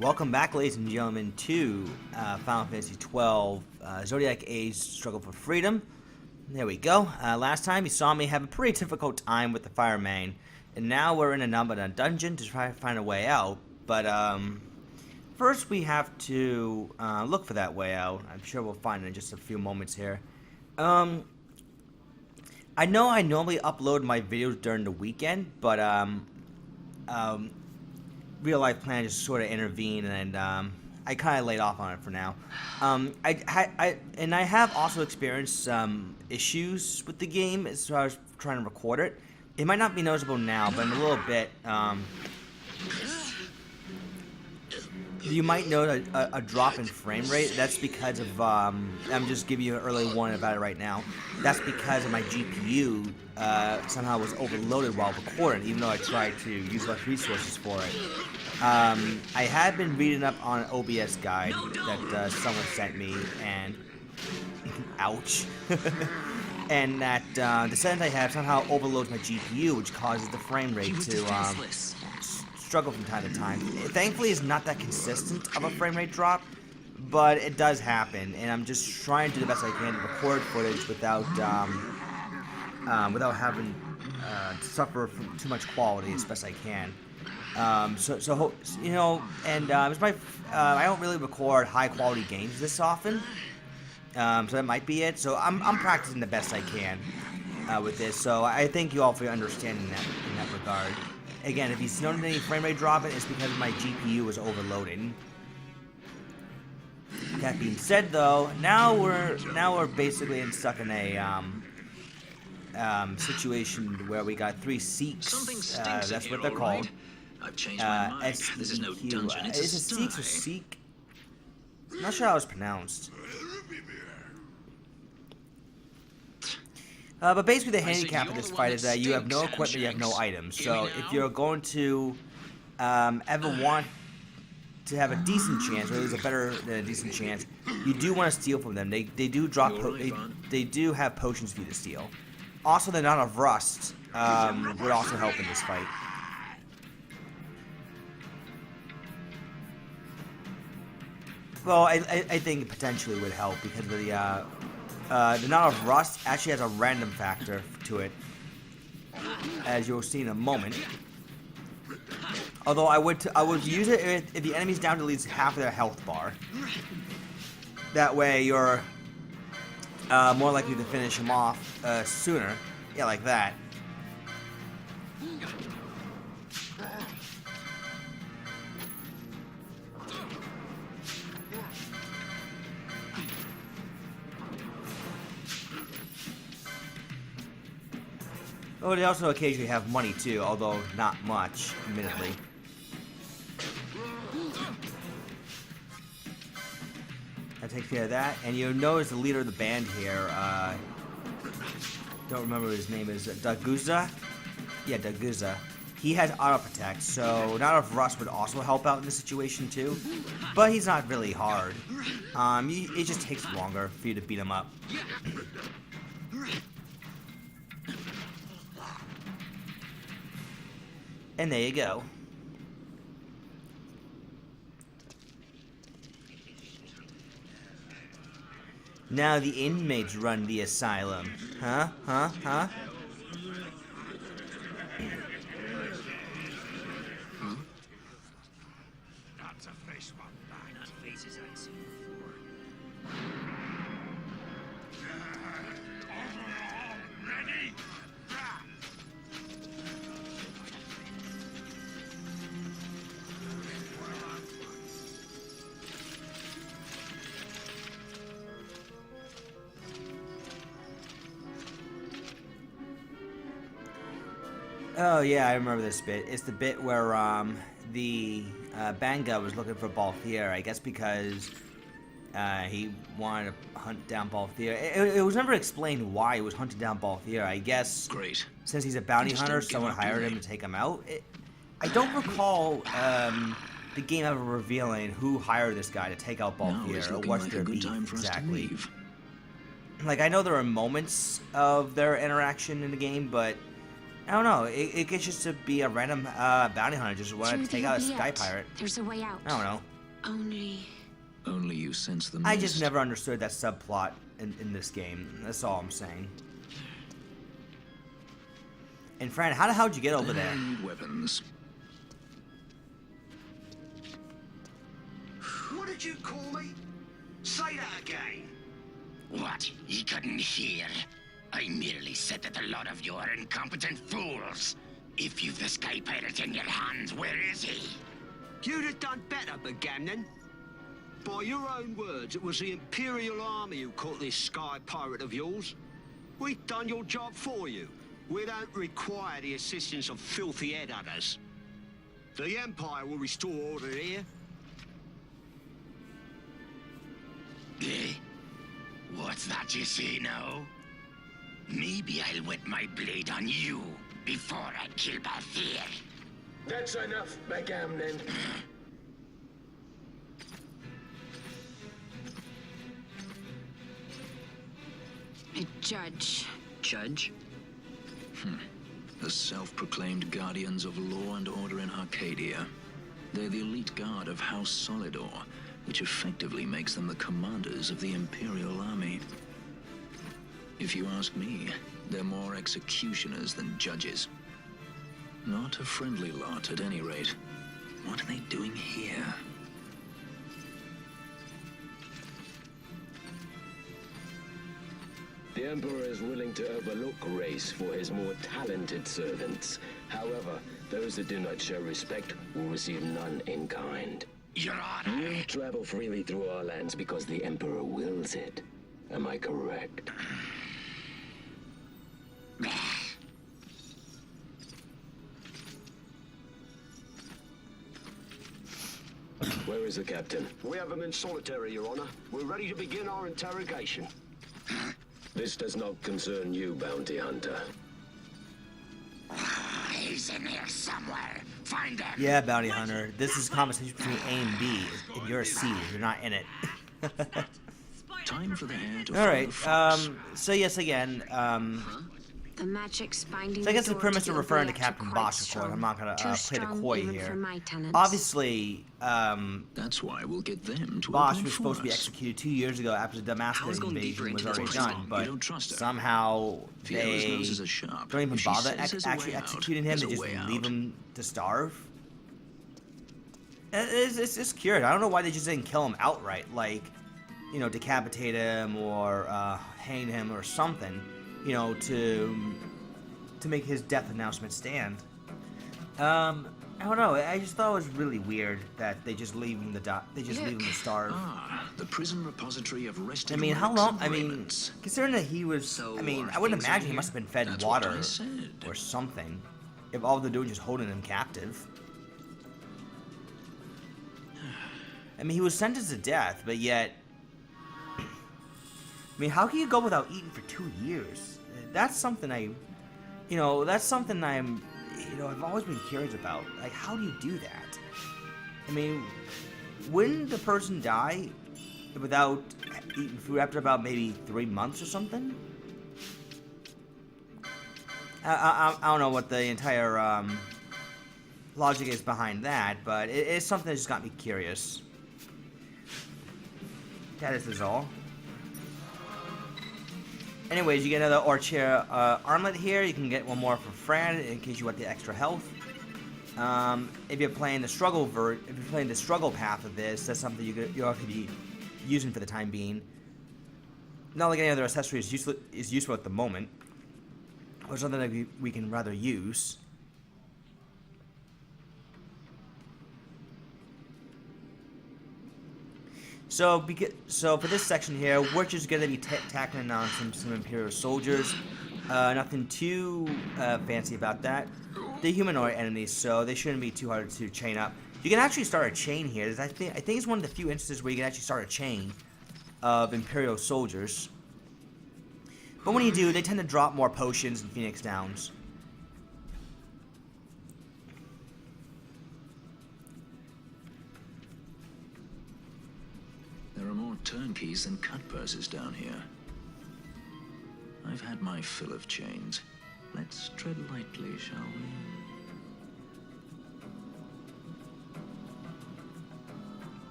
Welcome back, ladies and gentlemen, to Final Fantasy 12 Zodiac Age Struggle for Freedom. There we go. Last time you saw me have a pretty difficult time with the fireman, and now we're in a Nalbina Dungeon to try to find a way out. But first we have to look for that way out. I'm sure we'll find it in just a few moments here. I know I normally upload my videos during the weekend, but real life plan just sort of intervened, and I kind of laid off on it for now. I have also experienced some issues with the game as far as trying to record it. It might not be noticeable now, but in a little bit, you might note a drop in frame rate. That's because of, I'm just giving you an early warning about it right now. That's because of my GPU somehow was overloaded while recording, even though I tried to use less resources for it. I had been reading up on an OBS guide that someone sent me, and ouch. And that the settings I have somehow overloads my GPU, which causes the frame rate to struggle from time to time. Thankfully, it's not that consistent of a frame rate drop, but it does happen, and I'm just trying to do the best I can to record footage without having to suffer from too much quality as best I can. So you know, and it's my I don't really record high quality games this often, so that might be it. So I'm practicing the best I can with this. So I thank you all for your understanding in that regard. Again, if you noticed any frame rate dropping, it's because my GPU was overloading. That being said, though, now we're basically stuck in a situation where we got 3 Seeks. That's what they're called. I've changed my mind. This is no dungeon, it's a Is it Seeks or Seek? I'm not sure how it's pronounced. But basically the handicap of this fight is that you have no equipment, you have no items. So if you're going to ever want to have a decent chance, or at least a better than a decent chance, you do want to steal from them. They do drop, they do have potions for you to steal. Also, the Knot of Rust would also help in this fight. Well, I think it potentially would help because of the Knot of Rust actually has a random factor to it, as you'll see in a moment. Although I would use it if the enemy's down to at least half of their health bar. That way you're more likely to finish him off sooner. Yeah, like that. Oh, they also occasionally have money too, although not much, admittedly. That takes care of that, and you'll notice the leader of the band here, don't remember what his name is, Daguza? Yeah, Daguza. He has auto protect, so Knot of Rust would also help out in this situation too, but he's not really hard. It just takes longer for you to beat him up. And there you go. Now the inmates run the asylum. Huh? Not a face one back. Not faces I'd seen before. Ready? Oh yeah, I remember this bit. It's the bit where the Banga was looking for Vierra, I guess because he wanted to hunt down Vierra. It was never explained why he was hunting down Vierra. I guess Great. Since he's a bounty hunter, someone hired him to take him out. I don't recall the game ever revealing who hired this guy to take out Vierra or what's their beef exactly. Like, I know there are moments of their interaction in the game, but I don't know. It gets just to be a random bounty hunter just want to take out a sky pirate. There's a way out. I don't know. Only you sense the I mist. just never understood that subplot in this game. That's all I'm saying. And Fran, how the hell did you get over there? I need weapons. What did you call me? Say that again. What? You couldn't hear? I merely said that a lot of you are incompetent fools. If you've the sky pirate in your hands, where is he? You'd have done better, Bagamnon. By your own words, it was the Imperial Army who caught this sky pirate of yours. We've done your job for you. We don't require the assistance of filthy headhunters. The Empire will restore order here. Eh? What's that you say now? Maybe I'll wet my blade on you before I kill Vierra. That's enough, Bagamnon. A judge. Judge? The self-proclaimed guardians of law and order in Arcadia. They're the elite guard of House Solidor, which effectively makes them the commanders of the Imperial Army. If you ask me, they're more executioners than judges. Not a friendly lot, at any rate. What are they doing here? The Emperor is willing to overlook race for his more talented servants. However, those that do not show respect will receive none in kind. Your Honor. You travel freely through our lands because the Emperor wills it. Am I correct? Where is the captain? We have him in solitary, Your Honor. We're ready to begin our interrogation. This does not concern you, bounty hunter. He's in here somewhere. Find him. Yeah, bounty hunter. This is a conversation between A and B. If you're a C, you're not in it. Time for the hair to All right. follow the fox. So yes, again. The magic's binding. So I guess the door premise to of the referring to oubliette are Captain quite Bosch, of course. strong. I'm not gonna Too play the strong coy even here. for my tenants. Obviously, That's why we'll get them to Bosch open was for supposed to be us. executed 2 years ago after the Damascus invasion was already done, You but don't trust her. somehow Vierra's they noses are sharp. don't even If she bother says there's a actually way out, executing him. there's They a just way leave out. him to starve. It's just curious. I don't know why they just didn't kill him outright, like, you know, decapitate him or hang him or something, you know, to make his death announcement stand. I don't know. I just thought it was really weird that they just leave him to starve. Ah, the prison repository of rested I mean, how relics long? and I mean, remnants. considering that he was, So, I mean, are I wouldn't things imagine in he here? must have been fed That's what water I said. or something. If all they're doing is just holding him captive. I mean, he was sentenced to death, but yet, I mean, how can you go without eating for 2 years? That's something I've always been curious about. Like, how do you do that? I mean, wouldn't the person die without eating food after about maybe 3 months or something? I don't know what the entire logic is behind that, but it's something that just got me curious. That is all. Anyways, you get another Orchia armlet here. You can get one more for Fran in case you want the extra health. If you're playing the struggle path of this, that's something you'll have to be using for the time being. Not like any other accessory is useful at the moment, or something that we can rather use. So for this section here, we're just gonna be tackling on some Imperial soldiers. Nothing too fancy about that. They're humanoid enemies, so they shouldn't be too hard to chain up. You can actually start a chain here. I think it's one of the few instances where you can actually start a chain of Imperial soldiers. But when you do, they tend to drop more potions and Phoenix Downs. There are more turnkeys than cut purses down here. I've had my fill of chains. Let's tread lightly, shall we?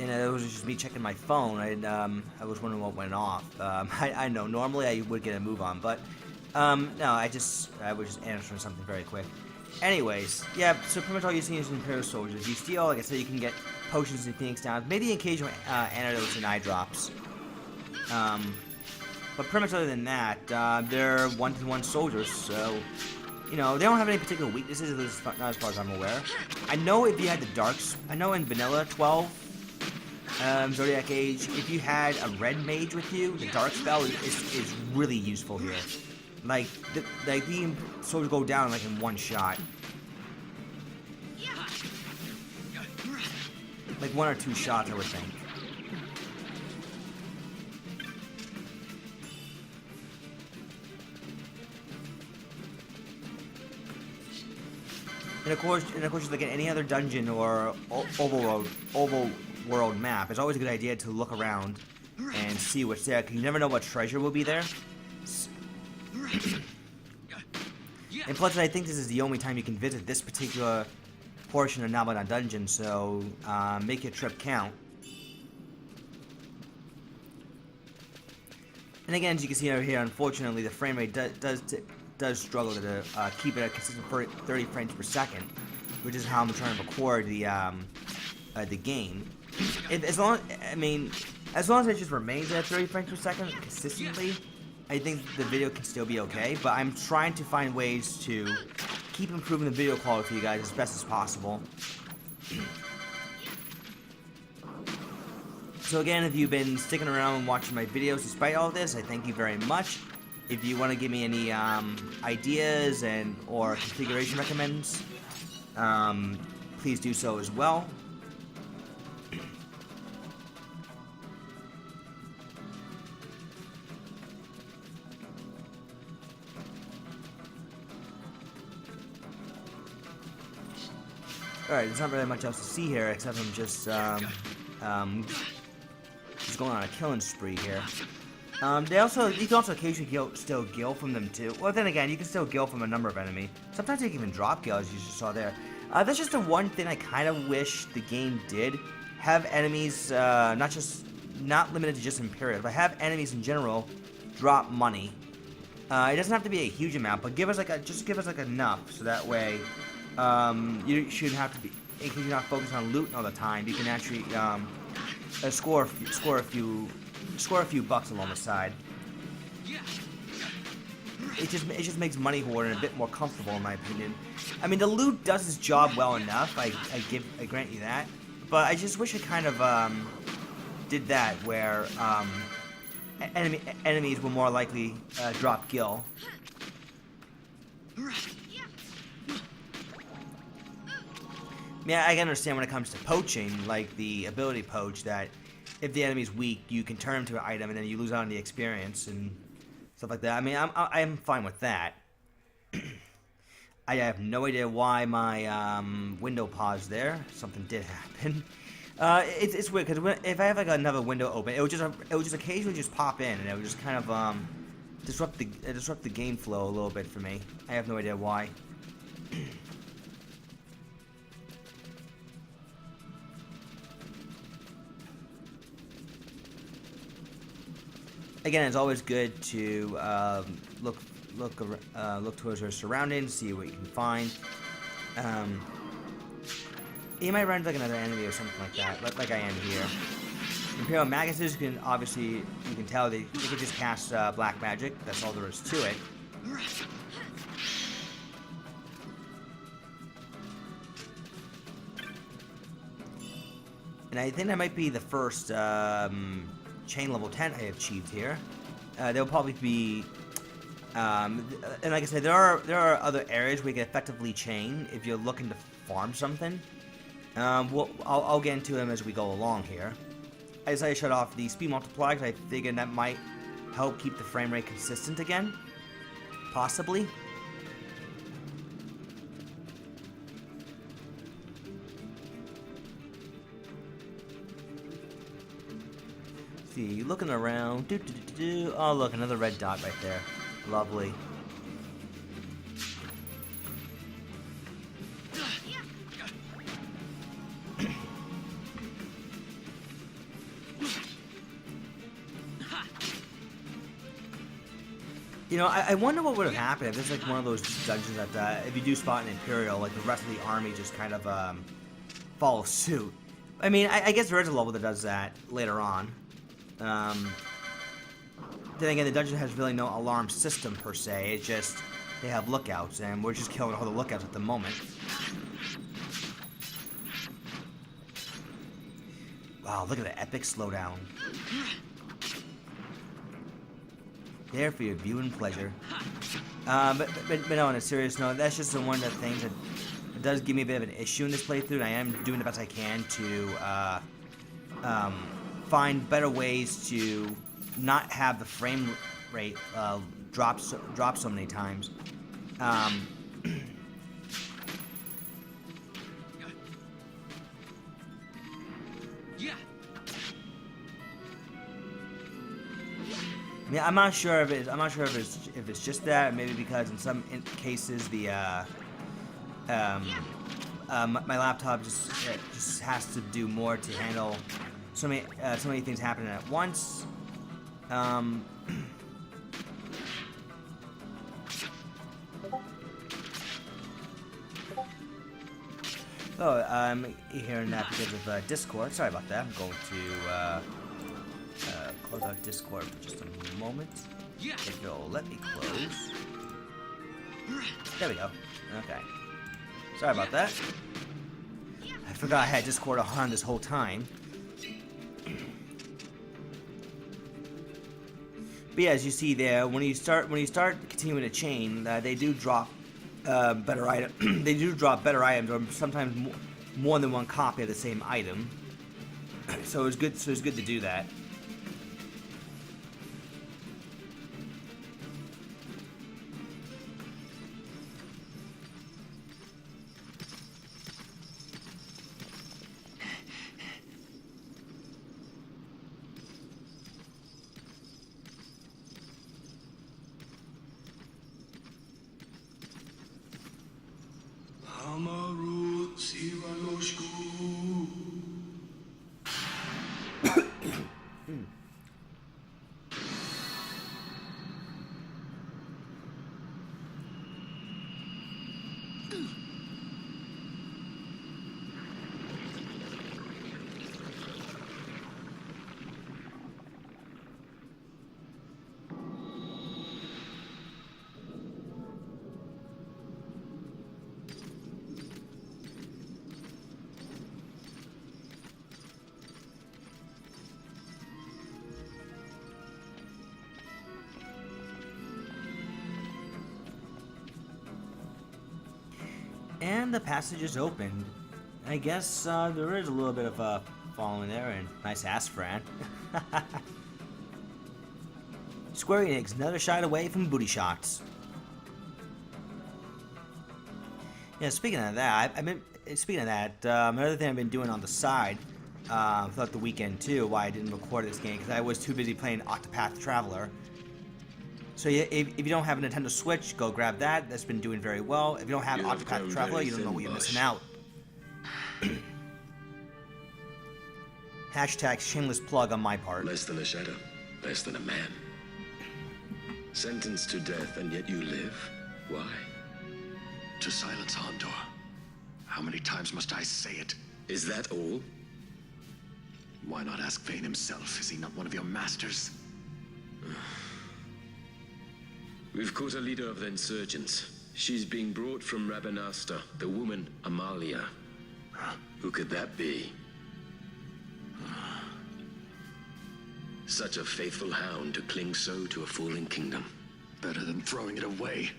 And it was just me checking my phone. I was wondering what went off. I know normally I would get a move on, but no, I was just answering something very quick. Anyways, yeah. So pretty much all you see is Imperial soldiers. You steal, like I said, you can get potions and Phoenix Downs, maybe the occasional antidotes and eye drops. But pretty much other than that, they're one-to-one soldiers, so you know they don't have any particular weaknesses. At least not as far as I'm aware. I know if you had the darks, I know in Vanilla 12. Zodiac Age, if you had a red mage with you, the dark spell is really useful here. Like the soldiers go down like in one shot. Like 1 or 2 shots, I would think. And of course, just like in any other dungeon or overworld map, it's always a good idea to look around and see what's there, because you never know what treasure will be there. And plus, I think this is the only time you can visit this particular portion of Nalbina Dungeon, so make your trip count. And again, as you can see over here, unfortunately, the frame rate does struggle to keep it at consistent 30 frames per second, which is how I'm trying to record the game. As long as it just remains at 30 frames per second consistently, I think the video can still be okay. But I'm trying to find ways to keep improving the video quality for you guys as best as possible. So again, if you've been sticking around and watching my videos despite all this, I thank you very much. If you want to give me any ideas or configuration recommends, please do so as well. Alright, there's not really much else to see here except I'm just going on a killing spree here. You can also occasionally still gil from them too. Well, then again, you can still gil from a number of enemies. Sometimes you can even drop gil, as you just saw there. That's just the one thing I kind of wish the game did. Have enemies, not limited to just Imperial, but have enemies in general drop money. It doesn't have to be a huge amount, but give us enough, so that way you shouldn't have to be, in case you're not focused on looting all the time, you can actually score a few bucks along the side. It just makes money hoarding a bit more comfortable, in my opinion. I mean, the loot does its job well enough. I grant you that, but I just wish it kind of did that, where enemies will more likely drop gil. Yeah, I can understand when it comes to poaching, like the ability poach, that if the enemy's weak, you can turn him to an item and then you lose out on the experience and stuff like that. I mean, I'm fine with that. I have no idea why my window paused there. Something did happen. It's weird because if I have like another window open, it would just occasionally just pop in, and it would just kind of disrupt the game flow a little bit for me. I have no idea why. Again, it's always good to look towards your surroundings, see what you can find. You might run into like another enemy or something like that, like I am here. Imperial Maguses can obviously, you can tell they can just cast black magic. That's all there is to it. And I think that might be the first chain level 10 I have achieved here. There'll probably be, and like I said, there are other areas where you can effectively chain if you're looking to farm something. I'll get into them as we go along here. I decided to shut off the speed multiplier because I figured that might help keep the frame rate consistent again, possibly. see, looking around. Oh, look, another red dot right there. Lovely. You know, I wonder what would have happened if this is like one of those dungeons that if you do spot an Imperial, like the rest of the army just kind of follows suit. I mean, I guess there is a level that does that later on. Then again, the dungeon has really no alarm system per se. It's just they have lookouts, and we're just killing all the lookouts at the moment. Wow, look at the epic slowdown. There for your viewing pleasure. But no, on a serious note, that's just one of the things that does give me a bit of an issue in this playthrough, and I am doing the best I can to find better ways to not have the frame rate drop so many times. I mean, I'm not sure if it's just that, or maybe because in some cases the my laptop just has to do more to handle so many things happening at once. Oh, I'm hearing that because of Discord. Sorry about that. I'm going to close out Discord for just a moment. If it'll let me close. There we go. Okay. Sorry about that. I forgot I had Discord on this whole time. But yeah, as you see there, when you start continuing a chain, they do drop better item. They do drop better items, or sometimes more than one copy of the same item. So it's good. So it's good to do that. And the passage is opened. I guess there is a little bit of falling there, and nice ass, Fran. Square Enix, another shot away from booty shots. Yeah, speaking of that, another thing I've been doing on the side throughout the weekend too, why I didn't record this game, because I was too busy playing Octopath Traveler. So yeah, if you don't have a Nintendo Switch, go grab that. That's been doing very well. If you don't have Octopath Traveler, you don't know what you're missing out. Hashtag shameless plug on my part. Less than a shadow, less than a man. Sentenced to death, and yet you live. Why? To silence Hondor. How many times must I say it? Is that all? Why not ask Vane himself? Is he not one of your masters? We've caught a leader of the insurgents. She's being brought from Rabanasta, the woman Amalia. Who could that be? Such a faithful hound to cling so to a fallen kingdom. Better than throwing it away.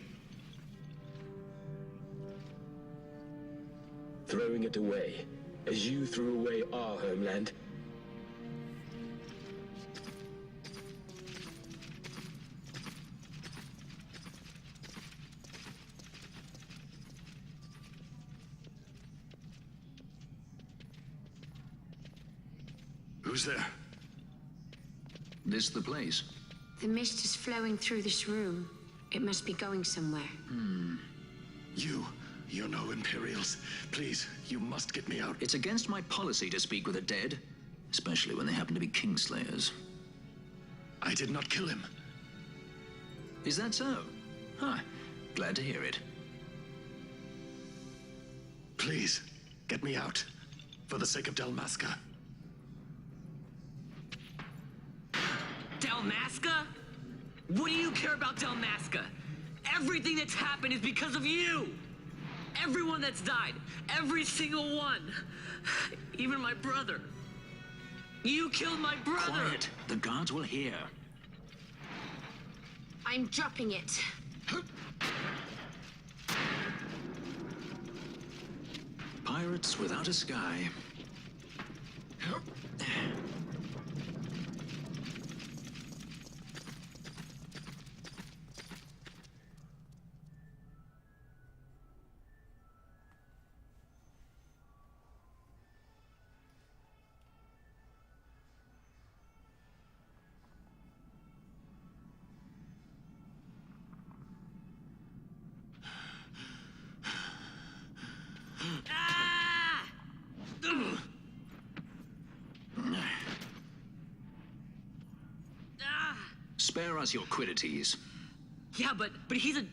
Throwing it away, as you threw away our homeland? Who's there? This the place? The mist is flowing through this room. It must be going somewhere. You're no Imperials. Please, you must get me out. It's against my policy to speak with the dead, especially when they happen to be Kingslayers. I did not kill him. Is that so? Huh. Glad to hear it. Please, get me out. For the sake of Dalmasca. Dalmasca? What do you care about Dalmasca? Everything that's happened is because of you! Everyone that's died. Every single one. Even my brother. You killed my brother! Quiet. The guards will hear. I'm dropping it. Pirates without a sky. Ah! Ugh. Ah! Spare us your quiddities. Yeah, but he's a...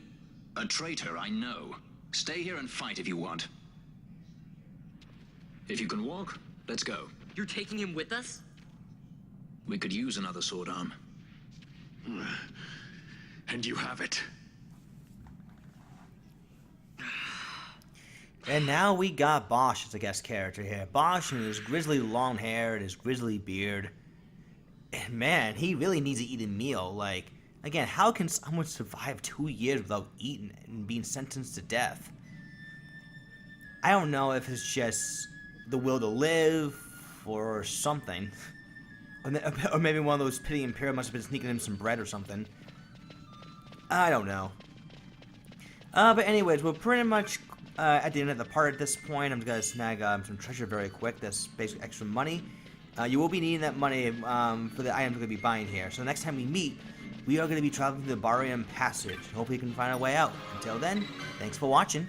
A traitor, I know. Stay here and fight if you want. If you can walk, let's go. You're taking him with us? We could use another sword arm. And you have it. And now we got Bosch as a guest character here. Bosch and his grizzly long hair and his grizzly beard. And man, he really needs to eat a meal. Like, again, how can someone survive 2 years without eating and being sentenced to death? I don't know if it's just the will to live or something. Or maybe one of those pity Imperial must have been sneaking him some bread or something. I don't know. But anyways, we're pretty much at the end of the part at this point. I'm going to snag some treasure very quick. That's basically extra money. You will be needing that money for the items we're going to be buying here. So the next time we meet, we are going to be traveling through the Barium Passage. Hopefully we can find a way out. Until then, thanks for watching.